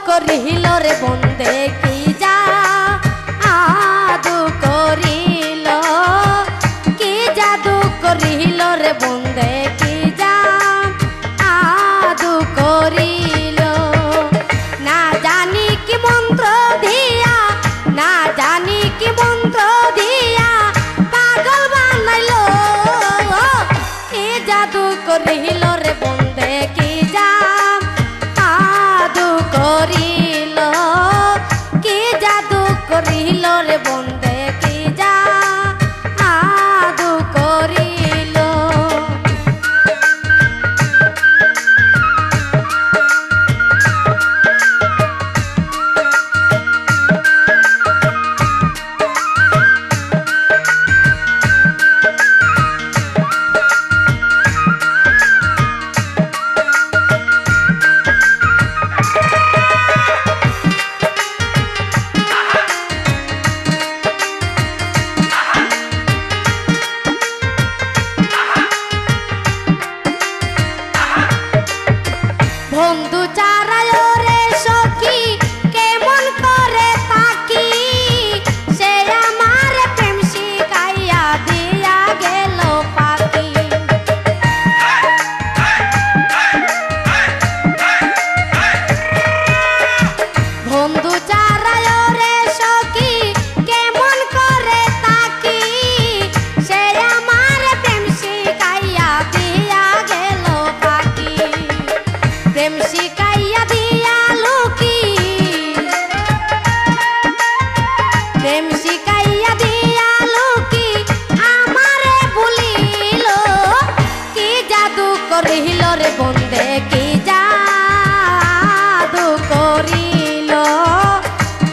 করিল রে বন্দে কি জাদু করিল, কি জাদু করিল রে বন্দে কি জাদু করিল। না জানি কি মন্ত্র দিয়া, না জানি কি মন্ত্র দিয়া পাগল বানাইল, কি জাদু করিল রে বন্দে কি জাদু করিল, কি জাদু করিল রে বন্দে কি জাদু করিল। বন্ধু চারায় রে সখী কেমন করে তাকি, সে আমার প্রেম শিখাইয়া দিয়া গেল পাখি। বন্ধু চারায় রে সখী কেমন করে তাকি, সে আমার প্রেম শিখাইয়া দিয়া গেল পাখি। প্রেম শিখাইয়া দিয়া লুকি, প্রেম শিখাইয়া দিয়া লুকি আমারে ভুলিল, কি জাদু করিল রে বন্দে কি জাদু করিল,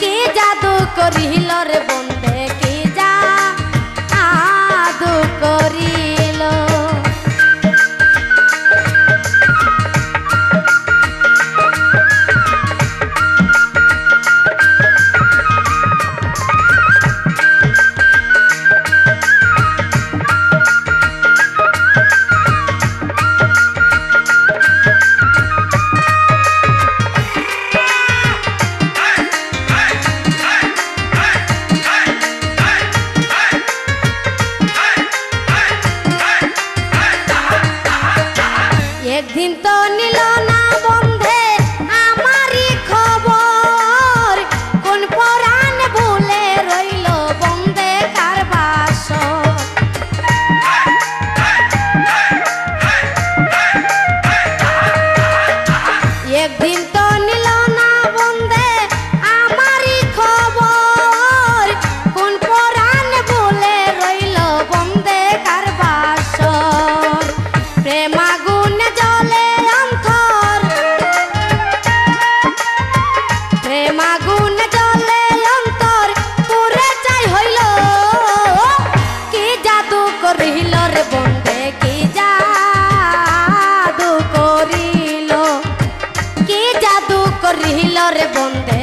কি জাদু করিল রে বন্দে কি জাদু করিল। একদিন তো নিল না বন্ধে আমারই খবর, কোন পরাণ ভুলে রইল বন্দে কার বাসর। একদিন তো নিল না বন্ধে আমারই খবর, কোন পরাণ ভুলে রইল বন্দে কার বাসর। প্রেম আগুনে জ্বলে অন্তর, প্রেম আগুনে জ্বলে অন্তর পুরে চাই হইল, কি জাদু করিল রে বন্দে কি জাদু করিল, কি জাদু করিল রে বন্দে